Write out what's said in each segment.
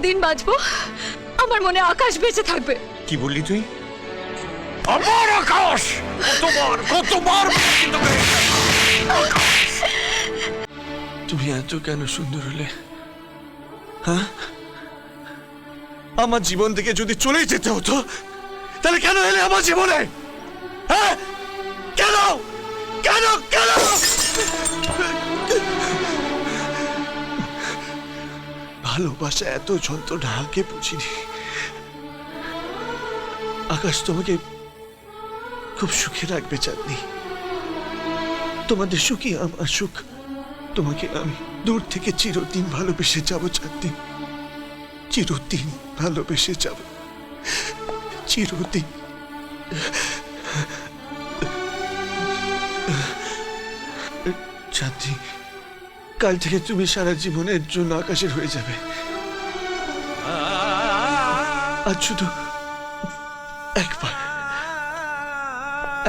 যতদিন বাঁচবো আমার মনে আকাশ বেঁচে থাকবে। কি বললি তুই? আমার আকাশ! কতবার বলেছি তোকে? তুমি এত কেন সুন্দর হলে? হ্যাঁ, আমার জীবন থেকে যদি চলেই যেতে হতো তাহলে কেন এলে আমার জীবনে? হ্যাঁ, কেন কেন কেন? ভালোবাসা এত যন্ত্রণা আগে বুঝিনি। আকাশ তোমাকে খুব সুখে রাখবে চাঁদনি। তোমাদের সুখই আমার সুখ। তোমাকে আমি দূর থেকে চিরদিন ভালোবেসে যাব চাঁদনি, চিরদিন ভালোবেসে যাব, চিরদিন। চাঁদনি, কাল থেকে তুমি সারা জীবনের জন্য আকাশের হয়ে যাবে। আর শুধু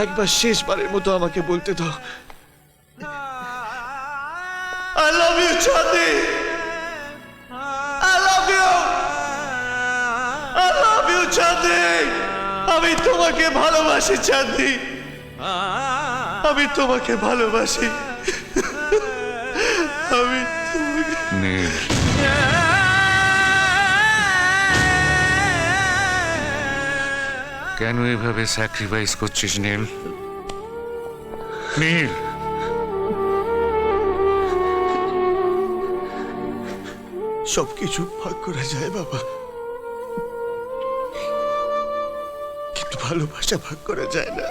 একবার শেষবারের মতো আমাকে বলতে দাও, I love you, Chandni. I love you. I love you, চাঁদনি। আমি তোমাকে ভালোবাসি চাঁদনি, আমি তোমাকে ভালোবাসি। আমি নীল, কেন এভাবে স্যাক্রিফাইস করছিস নীল? নীল, সবকিছু ভাগ করা যায় বাবা, কিন্তু ভালোবাসা ভাগ করা যায় না।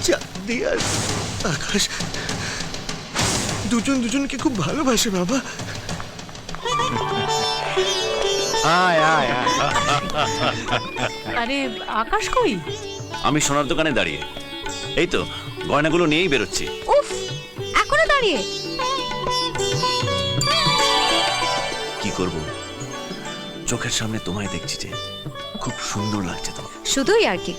চাঁদনি আর আকাশ দুজন দুজনকে খুব ভালোবাসে বাবা। আরে আকাশ কই? আমি সোনার দোকানে দাঁড়িয়ে এই তো গয়নাগুলো নিয়েই বেরোচ্ছি। উফ, এখনো দাঁড়িয়ে? কি করব, চোখের সামনে তোমায় দেখছি যে খুব সুন্দর লাগছে তো। শুধুই আর কি,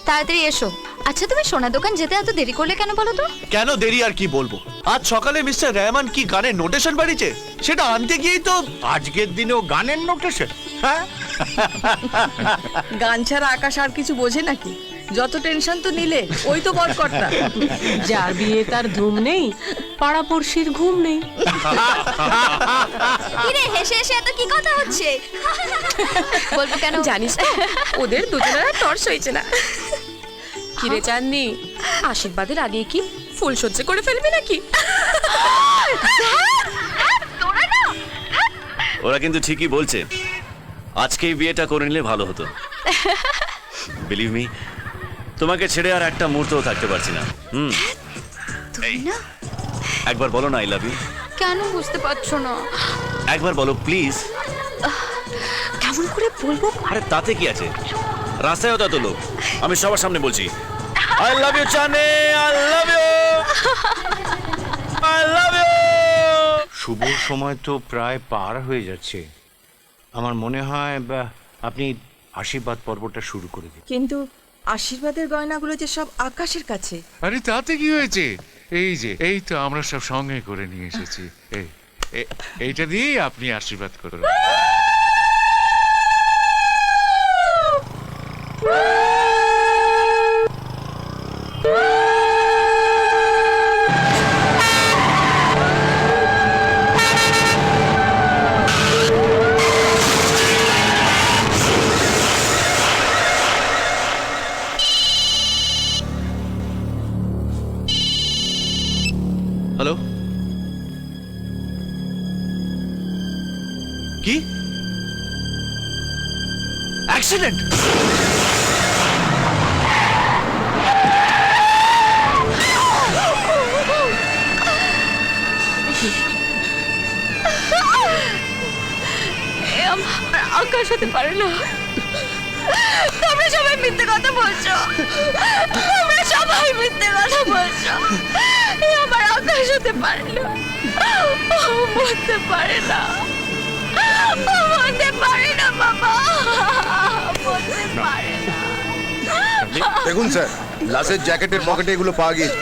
তাড়াতাড়ি এসো। আচ্ছা, তুমি সোনা দোকান যেতে এত দেরি করলে কেন বলো তো? কেন দেরি আর কি বলবো, আজ সকালে মিস্টার রহমান কি গানের নোটেশন বাড়িছে সেটা আনতে গিয়েই তো। আজকের দিনেও গানের নোটেশন? হ্যাঁ, গান ছাড়া আকাশ আর কিছু বোঝে নাকি? যত টেনশন তো নিলে, ওই তো বরকর্তা। যার বিয়ে তার ধুম নেই, পাড়াপড়শির ঘুম নেই। কিরে হেসে হেসে এত কি কথা হচ্ছে? বলবো কেন জানিস তো, ওদের দুজনের টর্চ হয়েছে না। কিরে চাঁদনি, আশীর্বাদের আগে কি ফুল সহ্য করে ফেলবি নাকি? ওরা কিন্তু ঠিকই বলছে, আজকেই বিয়েটা করে নিলে ভালো হতো। বিলিভ মি, তোমাকে ছেড়ে আর একটা মুহূর্তও থাকতে পারছি না। তুমি না? একবার বলো না আই লাভ ইউ। কেন বুঝতে পারছো না? একবার বলো প্লিজ। কেমন করে বলবো? আরে তাতে কি আছে, রাস্তায়ও তো এত লোক, আমি সবার সামনে বলছি I love you Chandni, I love you, I love you. শুভ সময় তো প্রায় পার হয়ে যাচ্ছে। আমার মনে হয় আপনি আশীর্বাদ পর্বটা শুরু করে দিন। কিন্তু আশীর্বাদের গয়নাগুলো যে সব আকাশের কাছে। আরে তাতে কি হয়েছে, এই তো আমরা সব সঙ্গে করে নিয়ে এসেছি। এইটা দিয়েই আপনি আশীর্বাদ করুন। হ্যালো, কি অ্যাক্সিডেন্ট? আকাশ হতে পারে না। তোমরা সবাই মিথ্যে কথা বলছো, তোমরা সবাই মিথ্যে কথা বলছো। আমার আকাশ হতে পারে না, বলতে পারে না, বলতে পারে না বাবা, বলতে পারে না। দেখুন স্যার, লাশের জ্যাকেটের পকেটে এগুলো পাওয়া গিয়েছে।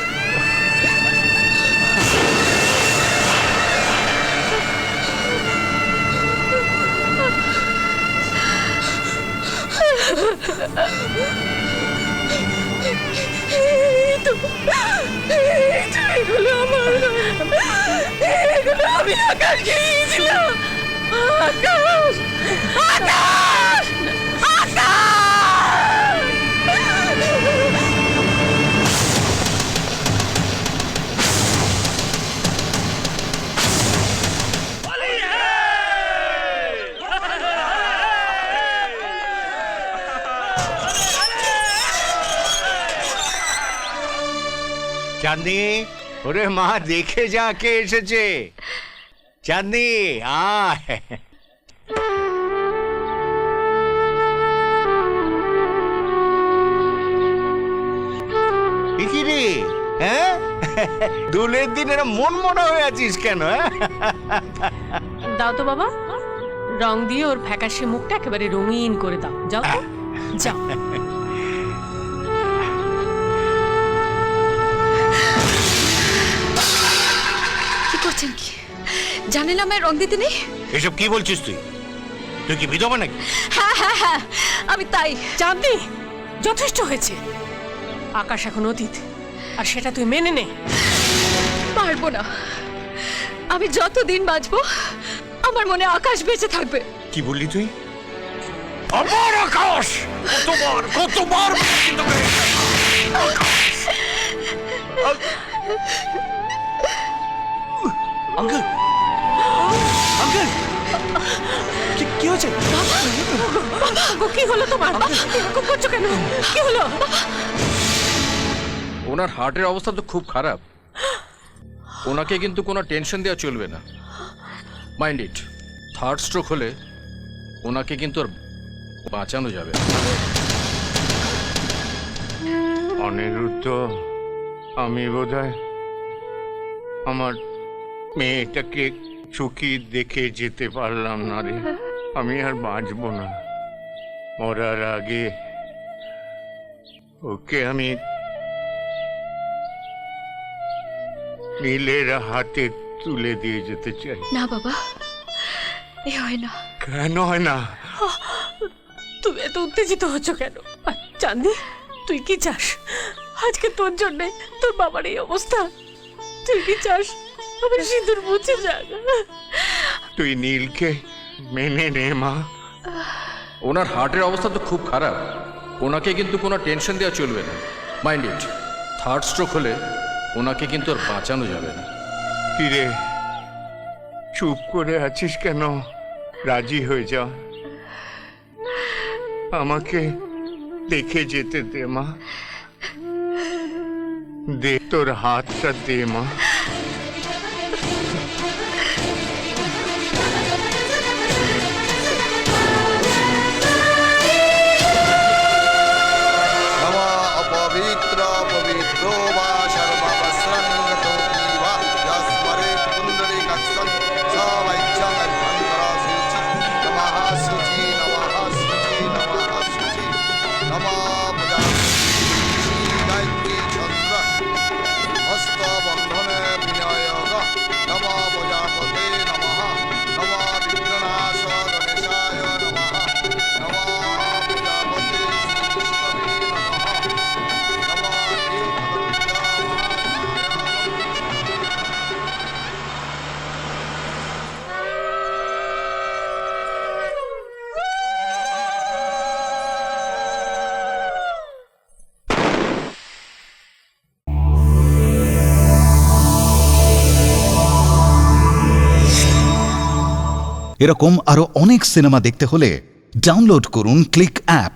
আমি আকাশকে নিয়েছিলাম। আকাশ, আকাশ, আকাশ! চাঁদনি, ওরে মা, দেখে যা কে এসেছে। চাঁদনি, আয়। এ কি রে, হ্যাঁ? দুলের দিন এরা মন মনা হয়ে আছিস কেন? দাও তো বাবা, রং দিয়ে ওর ফ্যাকাশে মুখটা একেবারে রঙিন করে দাও। যাও তো, যাও। কি করছেন কি? জানেন আমায় রং দিতে নেই? এসব কি বলছিস তুই? তুই কি বিধবা নাকি? হ্যাঁ হ্যাঁ হ্যাঁ, আমি তাই। চাঁদনি, যথেষ্ট হয়েছে। আকাশ এখন অতীত, আর সেটা তুই মেনে নে। পারবো না। আমি যতদিন বাঁচবো আমার মনে আকাশ বেঁচে থাকবে। কি বললি তুই? আমার আকাশ! কতবার কতবার বলেছি তোকে? আঙ্কেল, আঙ্কেল, কি হয়েছে? ও, কি হলো তোমার? এরকম করছো কেন? কি হলো? ওনার হার্টের অবস্থা তো খুব খারাপ। ওনাকে কিন্তু কোনো টেনশন দেওয়া চলবে না। মাইন্ড ইট, থার্ড স্ট্রোক হলে ওনাকে কিন্তু আর বাঁচানো যাবে না। অনিরুদ্ধ, আমি বোধহয় আমার মেয়েটাকে চোখে দেখে যেতে পারলাম না রে। আমি আর বাঁচব না। মরার আগে ওকে আমি নীলের হাতে তুলে দিয়ে যেতে চাই। না বাবা, এ হয় না। কেন হয় না? তুমি এত উত্তেজিত হচ্ছ কেন? আর চাঁদনি, তুই কি চাস আজকে তোর জন্য তোর বাবার এই অবস্থা? তুই কি চাস আমার সিঁদুর মুছে যাক? তুই নীলকে মেনে নে মা। ওনার হার্টের অবস্থা তো খুব খারাপ। ওনাকে কিন্তু কোনো টেনশন দেওয়া চলবে না। মাইন্ড ইট, থার্ড স্ট্রোক হলে ওনাকে কিন্তু আর বাঁচানো যাবে না। কিরে, চুপ করে আছিস কেন? রাজি হয়ে যা, আমাকে দেখে যেতে দে মা। দে তোর হাতটা দে মা। नमः अपवित्र पवित्रो वा सर्ववस्त्रङ्गतो वा यस्मरे पुण्डरीकाक्षं स वैच्छं अभ्यन्तरा शुचि। नमः शुचि, नमः शुचि, नमः शुचि। नमः प्रजापति गायत्री चन्द्र हस्तबन्धने विनयोग। नमः प्रजापते नमः। नमः विघ्ननाश गणेशाय नमः। नमः प्रजापते श्रीविष्णवे नमः। এরকম আরো অনেক সিনেমা দেখতে হলে ডাউনলোড করুন ক্লিক অ্যাপ।